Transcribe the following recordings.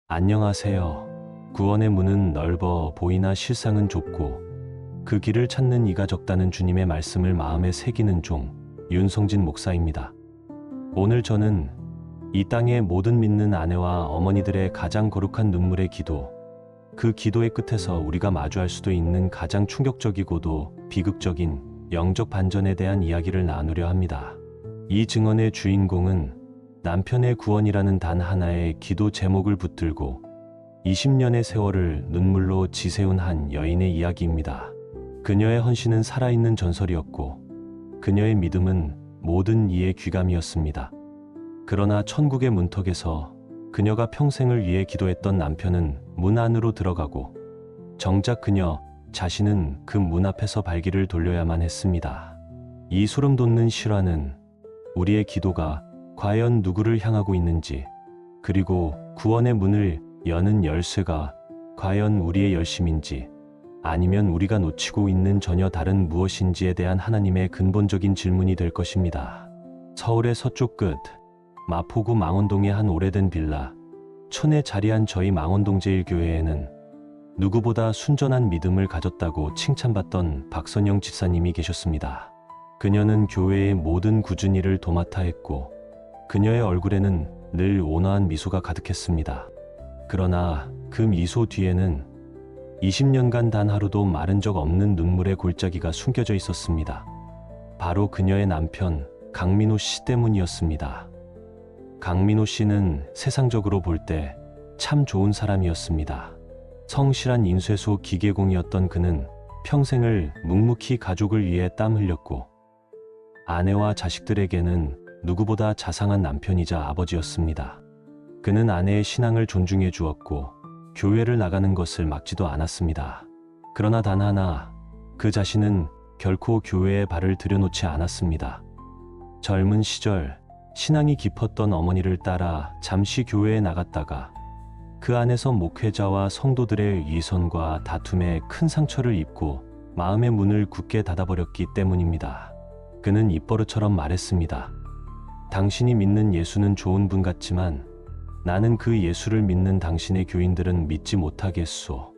안녕하세요. 구원의 문은 넓어 보이나 실상은 좁고 그 길을 찾는 이가 적다는 주님의 말씀을 마음에 새기는 종 윤성진 목사입니다. 오늘 저는 이 땅의 모든 믿는 아내와 어머니들의 가장 거룩한 눈물의 기도, 그 기도의 끝에서 우리가 마주할 수도 있는 가장 충격적이고도 비극적인 영적 반전에 대한 이야기를 나누려 합니다. 이 증언의 주인공은 남편의 구원이라는 단 하나의 기도 제목을 붙들고 20년의 세월을 눈물로 지새운 한 여인의 이야기입니다. 그녀의 헌신은 살아있는 전설이었고 그녀의 믿음은 모든 이의 귀감이었습니다. 그러나 천국의 문턱에서 그녀가 평생을 위해 기도했던 남편은 문 안으로 들어가고 정작 그녀 자신은 그 문 앞에서 발길을 돌려야만 했습니다. 이 소름 돋는 실화는 우리의 기도가 과연 누구를 향하고 있는지, 그리고 구원의 문을 여는 열쇠가 과연 우리의 열심인지, 아니면 우리가 놓치고 있는 전혀 다른 무엇인지에 대한 하나님의 근본적인 질문이 될 것입니다. 서울의 서쪽 끝, 마포구 망원동의 한 오래된 빌라, 촌에 자리한 저희 망원동 제1교회에는 누구보다 순전한 믿음을 가졌다고 칭찬받던 박선영 집사님이 계셨습니다. 그녀는 교회의 모든 굳은 일을 도맡아 했고 그녀의 얼굴에는 늘 온화한 미소가 가득했습니다. 그러나 그 미소 뒤에는 20년간 단 하루도 마른 적 없는 눈물의 골짜기가 숨겨져 있었습니다. 바로 그녀의 남편 강민호 씨 때문이었습니다. 강민호 씨는 세상적으로 볼 때 참 좋은 사람이었습니다. 성실한 인쇄소 기계공이었던 그는 평생을 묵묵히 가족을 위해 땀 흘렸고 아내와 자식들에게는 누구보다 자상한 남편이자 아버지였습니다. 그는 아내의 신앙을 존중해 주었고 교회를 나가는 것을 막지도 않았습니다. 그러나 단 하나, 그 자신은 결코 교회에 발을 들여놓지 않았습니다. 젊은 시절 신앙이 깊었던 어머니를 따라 잠시 교회에 나갔다가 그 안에서 목회자와 성도들의 위선과 다툼에 큰 상처를 입고 마음의 문을 굳게 닫아버렸기 때문입니다. 그는 입버릇처럼 말했습니다. 당신이 믿는 예수는 좋은 분 같지만 나는 그 예수를 믿는 당신의 교인들은 믿지 못하겠소.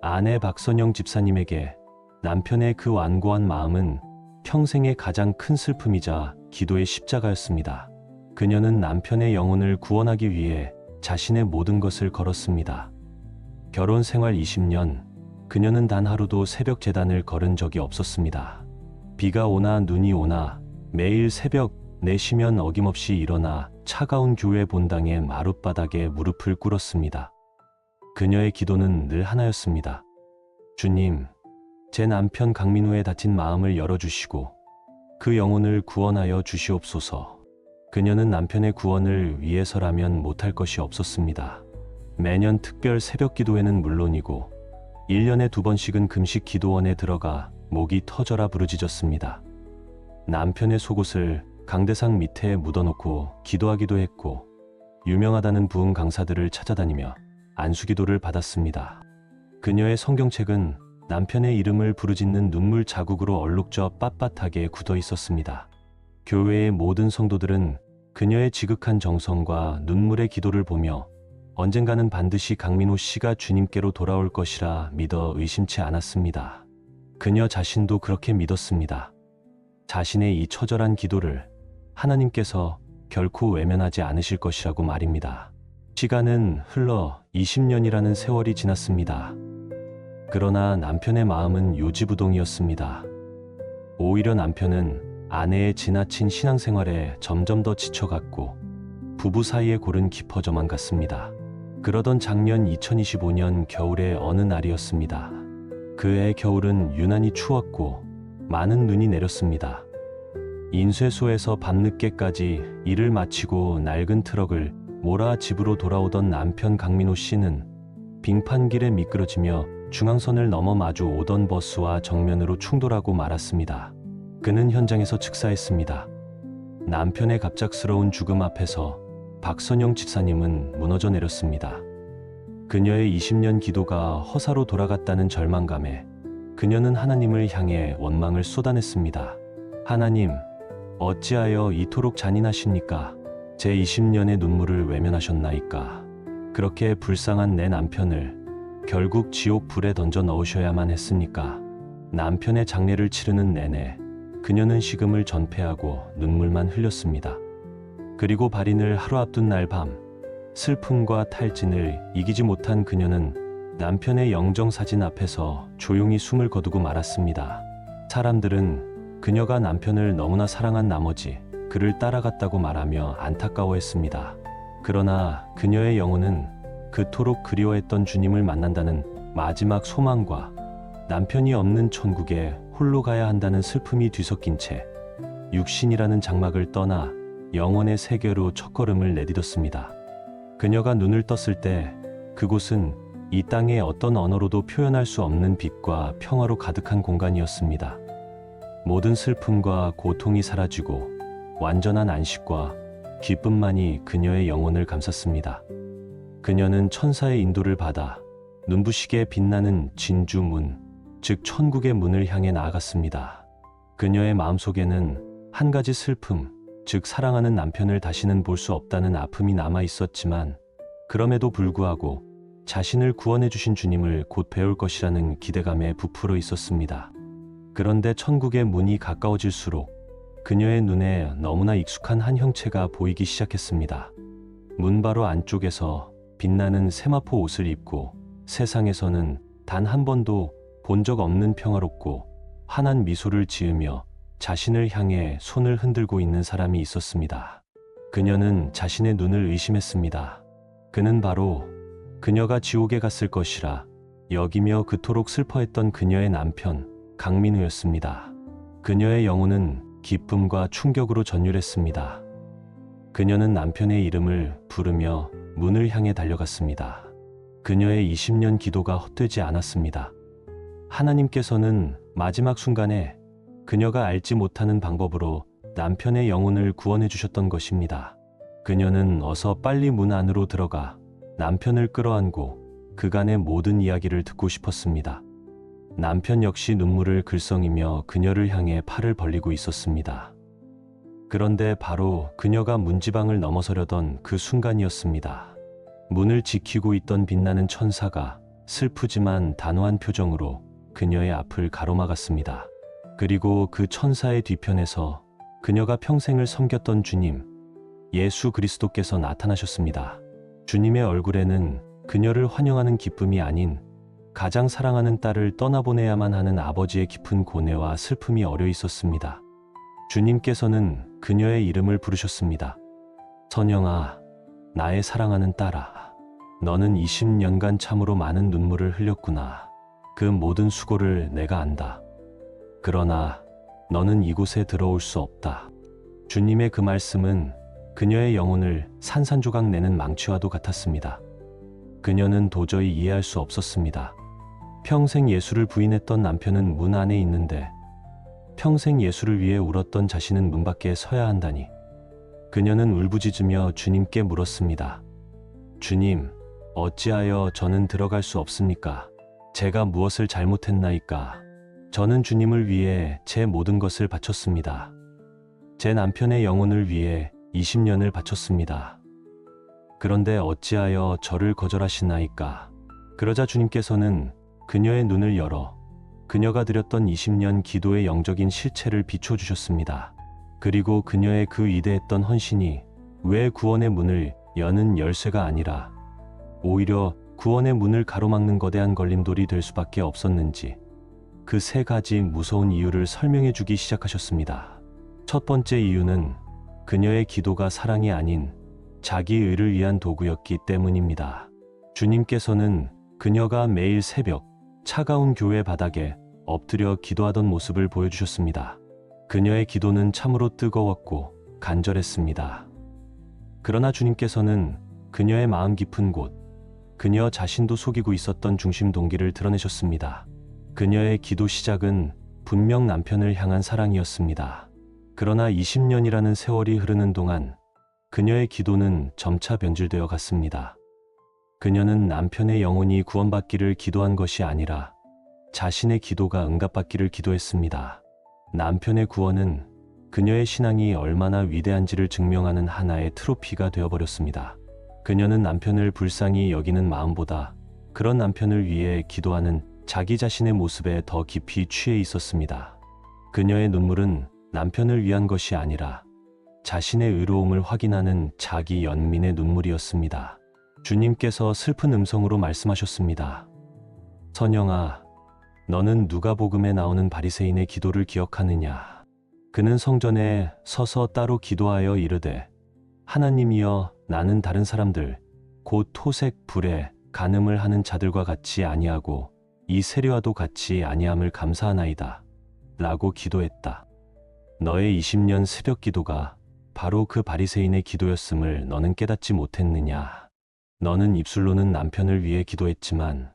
아내 박선영 집사님에게 남편의 그 완고한 마음은 평생의 가장 큰 슬픔이자 기도의 십자가였습니다. 그녀는 남편의 영혼을 구원하기 위해 자신의 모든 것을 걸었습니다. 결혼 생활 20년, 그녀는 단 하루도 새벽 제단을 걸은 적이 없었습니다. 비가 오나 눈이 오나 매일 새벽 4시면 어김없이 일어나 차가운 교회 본당의 마룻바닥에 무릎을 꿇었습니다. 그녀의 기도는 늘 하나였습니다. 주님, 제 남편 강민호의 다친 마음을 열어주시고 그 영혼을 구원하여 주시옵소서. 그녀는 남편의 구원을 위해서라면 못할 것이 없었습니다. 매년 특별 새벽 기도회는 물론이고 1년에 2번씩은 금식 기도원에 들어가 목이 터져라 부르짖었습니다. 남편의 속옷을 강대상 밑에 묻어놓고 기도하기도 했고 유명하다는 부흥 강사들을 찾아다니며 안수기도를 받았습니다. 그녀의 성경책은 남편의 이름을 부르짖는 눈물 자국으로 얼룩져 빳빳하게 굳어 있었습니다. 교회의 모든 성도들은 그녀의 지극한 정성과 눈물의 기도를 보며 언젠가는 반드시 강민호 씨가 주님께로 돌아올 것이라 믿어 의심치 않았습니다. 그녀 자신도 그렇게 믿었습니다. 자신의 이 처절한 기도를 하나님께서 결코 외면하지 않으실 것이라고 말입니다. 시간은 흘러 20년이라는 세월이 지났습니다. 그러나 남편의 마음은 요지부동이었습니다. 오히려 남편은 아내의 지나친 신앙생활에 점점 더 지쳐갔고 부부 사이의 골은 깊어져만 갔습니다. 그러던 작년 2025년 겨울의 어느 날이었습니다. 그해 겨울은 유난히 추웠고 많은 눈이 내렸습니다. 인쇄소에서 밤늦게까지 일을 마치고 낡은 트럭을 몰아 집으로 돌아오던 남편 강민호 씨는 빙판길에 미끄러지며 중앙선을 넘어 마주 오던 버스와 정면으로 충돌하고 말았습니다. 그는 현장에서 즉사했습니다. 남편의 갑작스러운 죽음 앞에서 박선영 집사님은 무너져 내렸습니다. 그녀의 20년 기도가 허사로 돌아갔다는 절망감에 그녀는 하나님을 향해 원망을 쏟아냈습니다. 하나님, 어찌하여 이토록 잔인하십니까? 제 20년의 눈물을 외면하셨나이까? 그렇게 불쌍한 내 남편을 결국 지옥 불에 던져 넣으셔야만 했습니까? 남편의 장례를 치르는 내내 그녀는 식음을 전폐하고 눈물만 흘렸습니다. 그리고 발인을 하루 앞둔 날 밤, 슬픔과 탈진을 이기지 못한 그녀는 남편의 영정사진 앞에서 조용히 숨을 거두고 말았습니다. 사람들은 그녀가 남편을 너무나 사랑한 나머지 그를 따라갔다고 말하며 안타까워했습니다. 그러나 그녀의 영혼은 그토록 그리워했던 주님을 만난다는 마지막 소망과 남편이 없는 천국에 홀로 가야 한다는 슬픔이 뒤섞인 채 육신이라는 장막을 떠나 영혼의 세계로 첫걸음을 내딛었습니다. 그녀가 눈을 떴을 때 그곳은 이 땅의 어떤 언어로도 표현할 수 없는 빛과 평화로 가득한 공간이었습니다. 모든 슬픔과 고통이 사라지고 완전한 안식과 기쁨만이 그녀의 영혼을 감쌌습니다. 그녀는 천사의 인도를 받아 눈부시게 빛나는 진주문, 즉 천국의 문을 향해 나아갔습니다. 그녀의 마음속에는 한 가지 슬픔, 즉 사랑하는 남편을 다시는 볼 수 없다는 아픔이 남아 있었지만 그럼에도 불구하고 자신을 구원해 주신 주님을 곧 배울 것이라는 기대감에 부풀어 있었습니다. 그런데 천국의 문이 가까워질수록 그녀의 눈에 너무나 익숙한 한 형체가 보이기 시작했습니다. 문 바로 안쪽에서 빛나는 세마포 옷을 입고 세상에서는 단 한 번도 본 적 없는 평화롭고 환한 미소를 지으며 자신을 향해 손을 흔들고 있는 사람이 있었습니다. 그녀는 자신의 눈을 의심했습니다. 그는 바로 그녀가 지옥에 갔을 것이라 여기며 그토록 슬퍼했던 그녀의 남편 강민우였습니다. 그녀의 영혼은 기쁨과 충격으로 전율했습니다. 그녀는 남편의 이름을 부르며 문을 향해 달려갔습니다. 그녀의 20년 기도가 헛되지 않았습니다. 하나님께서는 마지막 순간에 그녀가 알지 못하는 방법으로 남편의 영혼을 구원해 주셨던 것입니다. 그녀는 어서 빨리 문 안으로 들어가 남편을 끌어안고 그간의 모든 이야기를 듣고 싶었습니다. 남편 역시 눈물을 글썽이며 그녀를 향해 팔을 벌리고 있었습니다. 그런데 바로 그녀가 문지방을 넘어서려던 그 순간이었습니다. 문을 지키고 있던 빛나는 천사가 슬프지만 단호한 표정으로 그녀의 앞을 가로막았습니다. 그리고 그 천사의 뒤편에서 그녀가 평생을 섬겼던 주님, 예수 그리스도께서 나타나셨습니다. 주님의 얼굴에는 그녀를 환영하는 기쁨이 아닌 가장 사랑하는 딸을 떠나보내야만 하는 아버지의 깊은 고뇌와 슬픔이 어려 있었습니다. 주님께서는 그녀의 이름을 부르셨습니다. 선영아, 나의 사랑하는 딸아, 너는 20년간 참으로 많은 눈물을 흘렸구나. 그 모든 수고를 내가 안다. 그러나 너는 이곳에 들어올 수 없다. 주님의 그 말씀은 그녀의 영혼을 산산조각 내는 망치와도 같았습니다. 그녀는 도저히 이해할 수 없었습니다. 평생 예수를 부인했던 남편은 문 안에 있는데 평생 예수를 위해 울었던 자신은 문 밖에 서야 한다니. 그녀는 울부짖으며 주님께 물었습니다. 주님, 어찌하여 저는 들어갈 수 없습니까? 제가 무엇을 잘못했나이까? 저는 주님을 위해 제 모든 것을 바쳤습니다. 제 남편의 영혼을 위해 20년을 바쳤습니다. 그런데 어찌하여 저를 거절하시나이까? 그러자 주님께서는 그녀의 눈을 열어 그녀가 드렸던 20년 기도의 영적인 실체를 비춰주셨습니다. 그리고 그녀의 그 위대했던 헌신이 왜 구원의 문을 여는 열쇠가 아니라 오히려 구원의 문을 가로막는 거대한 걸림돌이 될 수밖에 없었는지 그 세 가지 무서운 이유를 설명해 주기 시작하셨습니다. 첫 번째 이유는 그녀의 기도가 사랑이 아닌 자기 의를 위한 도구였기 때문입니다. 주님께서는 그녀가 매일 새벽 차가운 교회 바닥에 엎드려 기도하던 모습을 보여주셨습니다. 그녀의 기도는 참으로 뜨거웠고 간절했습니다. 그러나 주님께서는 그녀의 마음 깊은 곳, 그녀 자신도 속이고 있었던 중심 동기를 드러내셨습니다. 그녀의 기도 시작은 분명 남편을 향한 사랑이었습니다. 그러나 20년이라는 세월이 흐르는 동안 그녀의 기도는 점차 변질되어 갔습니다. 그녀는 남편의 영혼이 구원받기를 기도한 것이 아니라 자신의 기도가 응답받기를 기도했습니다. 남편의 구원은 그녀의 신앙이 얼마나 위대한지를 증명하는 하나의 트로피가 되어버렸습니다. 그녀는 남편을 불쌍히 여기는 마음보다 그런 남편을 위해 기도하는 자기 자신의 모습에 더 깊이 취해 있었습니다. 그녀의 눈물은 남편을 위한 것이 아니라 자신의 의로움을 확인하는 자기 연민의 눈물이었습니다. 주님께서 슬픈 음성으로 말씀하셨습니다. 선영아, 너는 누가복음에 나오는 바리새인의 기도를 기억하느냐? 그는 성전에 서서 따로 기도하여 이르되 하나님이여, 나는 다른 사람들 곧 토색 불에 간음을 하는 자들과 같이 아니하고 이 세리와도 같이 아니함을 감사하나이다 라고 기도했다. 너의 20년 새벽 기도가 바로 그 바리새인의 기도였음을 너는 깨닫지 못했느냐? 너는 입술로는 남편을 위해 기도했지만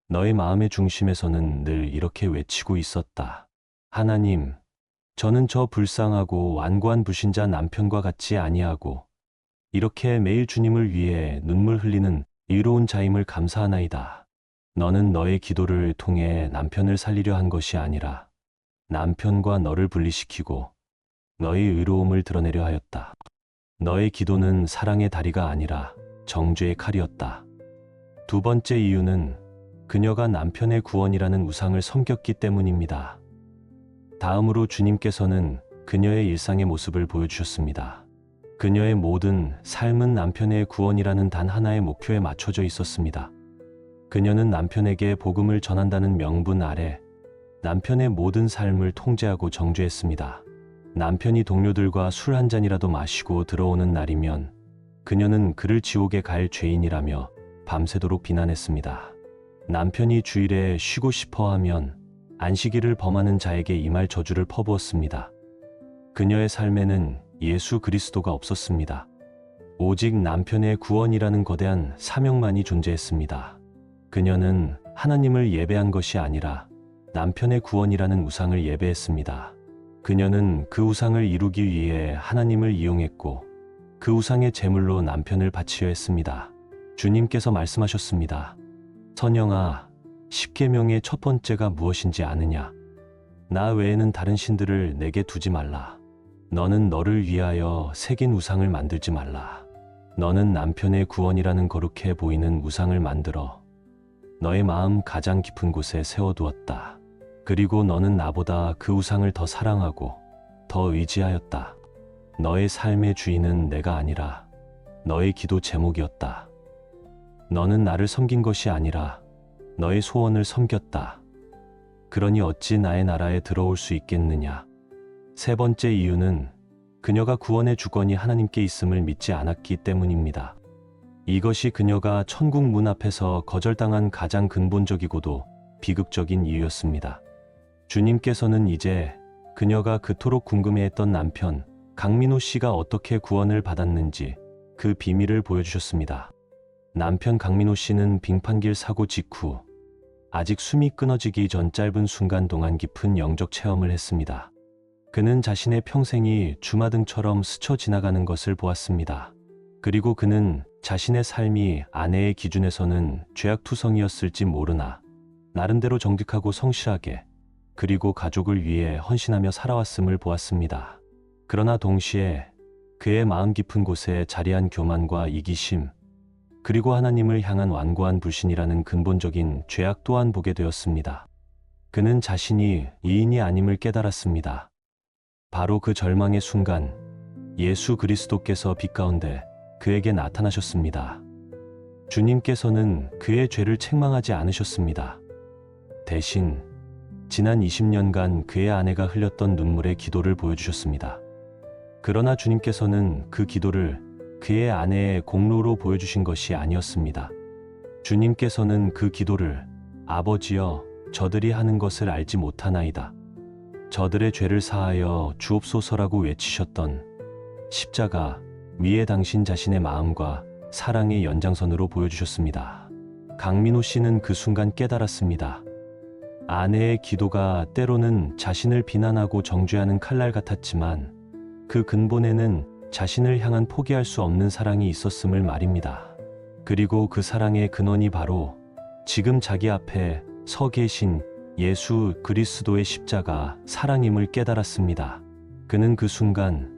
너의 마음의 중심에서는 늘 이렇게 외치고 있었다. 하나님, 저는 저 불쌍하고 완고한 불신자 남편과 같이 아니하고 이렇게 매일 주님을 위해 눈물 흘리는 의로운 자임을 감사하나이다. 너는 너의 기도를 통해 남편을 살리려 한 것이 아니라 남편과 너를 분리시키고 너의 의로움을 드러내려 하였다. 너의 기도는 사랑의 다리가 아니라 정죄의 칼이었다. 두 번째 이유는 그녀가 남편의 구원이라는 우상을 섬겼기 때문입니다. 다음으로 주님께서는 그녀의 일상의 모습을 보여주셨습니다. 그녀의 모든 삶은 남편의 구원이라는 단 하나의 목표에 맞춰져 있었습니다. 그녀는 남편에게 복음을 전한다는 명분 아래 남편의 모든 삶을 통제하고 정죄했습니다. 남편이 동료들과 술 한 잔이라도 마시고 들어오는 날이면 그녀는 그를 지옥에 갈 죄인이라며 밤새도록 비난했습니다. 남편이 주일에 쉬고 싶어 하면 안식일을 범하는 자에게 이 말 저주를 퍼부었습니다. 그녀의 삶에는 예수 그리스도가 없었습니다. 오직 남편의 구원이라는 거대한 사명만이 존재했습니다. 그녀는 하나님을 예배한 것이 아니라 남편의 구원이라는 우상을 예배했습니다. 그녀는 그 우상을 이루기 위해 하나님을 이용했고 그 우상의 제물로 남편을 바치려 했습니다. 주님께서 말씀하셨습니다. 선영아, 십계명의 첫 번째가 무엇인지 아느냐? 나 외에는 다른 신들을 내게 두지 말라. 너는 너를 위하여 새긴 우상을 만들지 말라. 너는 남편의 구원이라는 거룩해 보이는 우상을 만들어 너의 마음 가장 깊은 곳에 세워두었다. 그리고 너는 나보다 그 우상을 더 사랑하고 더 의지하였다. 너의 삶의 주인은 내가 아니라 너의 기도 제목이었다. 너는 나를 섬긴 것이 아니라 너의 소원을 섬겼다. 그러니 어찌 나의 나라에 들어올 수 있겠느냐? 세 번째 이유는 그녀가 구원의 주권이 하나님께 있음을 믿지 않았기 때문입니다. 이것이 그녀가 천국 문 앞에서 거절당한 가장 근본적이고도 비극적인 이유였습니다. 주님께서는 이제 그녀가 그토록 궁금해했던 남편 강민호 씨가 어떻게 구원을 받았는지 그 비밀을 보여주셨습니다. 남편 강민호 씨는 빙판길 사고 직후 아직 숨이 끊어지기 전 짧은 순간 동안 깊은 영적 체험을 했습니다. 그는 자신의 평생이 주마등처럼 스쳐 지나가는 것을 보았습니다. 그리고 그는 자신의 삶이 아내의 기준에서는 죄악투성이었을지 모르나 나름대로 정직하고 성실하게 그리고 가족을 위해 헌신하며 살아왔음을 보았습니다. 그러나 동시에 그의 마음 깊은 곳에 자리한 교만과 이기심, 그리고 하나님을 향한 완고한 불신이라는 근본적인 죄악 또한 보게 되었습니다. 그는 자신이 이인이 아님을 깨달았습니다. 바로 그 절망의 순간 예수 그리스도께서 빛 가운데 그에게 나타나셨습니다. 주님께서는 그의 죄를 책망하지 않으셨습니다. 대신 지난 20년간 그의 아내가 흘렸던 눈물의 기도를 보여주셨습니다. 그러나 주님께서는 그 기도를 그의 아내의 공로로 보여주신 것이 아니었습니다. 주님께서는 그 기도를 아버지여, 저들이 하는 것을 알지 못하나이다. 저들의 죄를 사하여 주옵소서라고 외치셨던 십자가 위에 당신 자신의 마음과 사랑의 연장선으로 보여주셨습니다. 강민호 씨는 그 순간 깨달았습니다. 아내의 기도가 때로는 자신을 비난하고 정죄하는 칼날 같았지만 그 근본에는 자신을 향한 포기할 수 없는 사랑이 있었음을 말입니다. 그리고 그 사랑의 근원이 바로 지금 자기 앞에 서 계신 예수 그리스도의 십자가 사랑임을 깨달았습니다. 그는 그 순간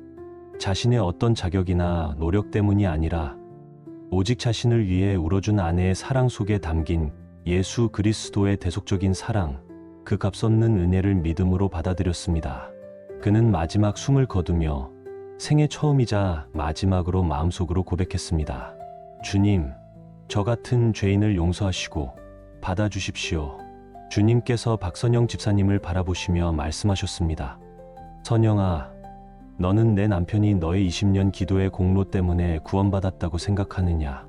자신의 어떤 자격이나 노력 때문이 아니라 오직 자신을 위해 울어준 아내의 사랑 속에 담긴 예수 그리스도의 대속적인 사랑, 그 값없는 은혜를 믿음으로 받아들였습니다. 그는 마지막 숨을 거두며 생애 처음이자 마지막으로 마음속으로 고백했습니다. 주님, 저 같은 죄인을 용서하시고 받아주십시오. 주님께서 박선영 집사님을 바라보시며 말씀하셨습니다. 선영아, 너는 내 남편이 너의 20년 기도의 공로 때문에 구원받았다고 생각하느냐?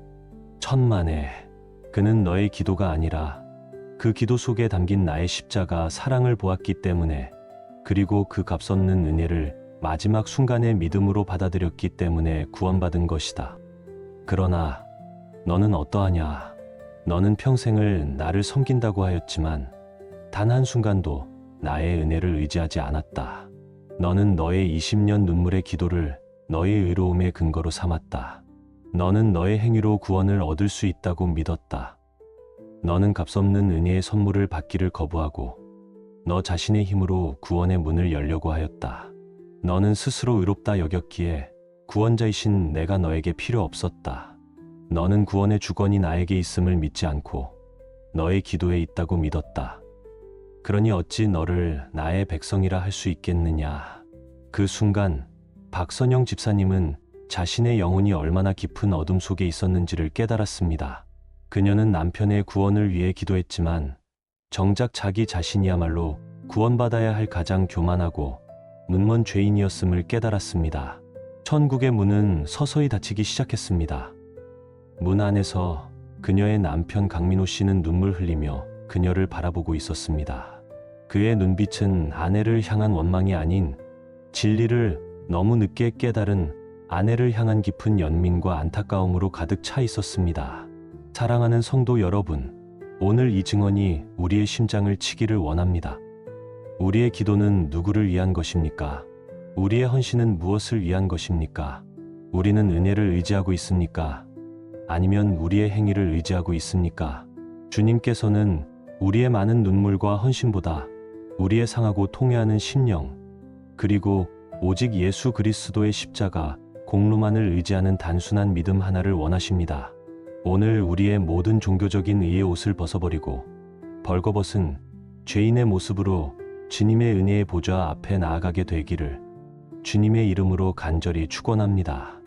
천만에, 그는 너의 기도가 아니라 그 기도 속에 담긴 나의 십자가 사랑을 보았기 때문에, 그리고 그 값없는 은혜를 마지막 순간에 믿음으로 받아들였기 때문에 구원받은 것이다. 그러나 너는 어떠하냐? 너는 평생을 나를 섬긴다고 하였지만 단 한순간도 나의 은혜를 의지하지 않았다. 너는 너의 20년 눈물의 기도를 너의 의로움의 근거로 삼았다. 너는 너의 행위로 구원을 얻을 수 있다고 믿었다. 너는 값없는 은혜의 선물을 받기를 거부하고 너 자신의 힘으로 구원의 문을 열려고 하였다. 너는 스스로 의롭다 여겼기에 구원자이신 내가 너에게 필요 없었다. 너는 구원의 주권이 나에게 있음을 믿지 않고 너의 기도에 있다고 믿었다. 그러니 어찌 너를 나의 백성이라 할 수 있겠느냐. 그 순간 박선영 집사님은 자신의 영혼이 얼마나 깊은 어둠 속에 있었는지를 깨달았습니다. 그녀는 남편의 구원을 위해 기도했지만 정작 자기 자신이야말로 구원받아야 할 가장 교만하고 문먼 죄인이었음을 깨달았습니다. 천국의 문은 서서히 닫히기 시작했습니다. 문 안에서 그녀의 남편 강민호 씨는 눈물 흘리며 그녀를 바라보고 있었습니다. 그의 눈빛은 아내를 향한 원망이 아닌 진리를 너무 늦게 깨달은 아내를 향한 깊은 연민과 안타까움으로 가득 차 있었습니다. 사랑하는 성도 여러분, 오늘 이 증언이 우리의 심장을 치기를 원합니다. 우리의 기도는 누구를 위한 것입니까? 우리의 헌신은 무엇을 위한 것입니까? 우리는 은혜를 의지하고 있습니까? 아니면 우리의 행위를 의지하고 있습니까? 주님께서는 우리의 많은 눈물과 헌신보다 우리의 상하고 통회하는 심령, 그리고 오직 예수 그리스도의 십자가 공로만을 의지하는 단순한 믿음 하나를 원하십니다. 오늘 우리의 모든 종교적인 의의 옷을 벗어버리고 벌거벗은 죄인의 모습으로 주님의 은혜의 보좌 앞에 나아가게 되기를 주님의 이름으로 간절히 축원합니다.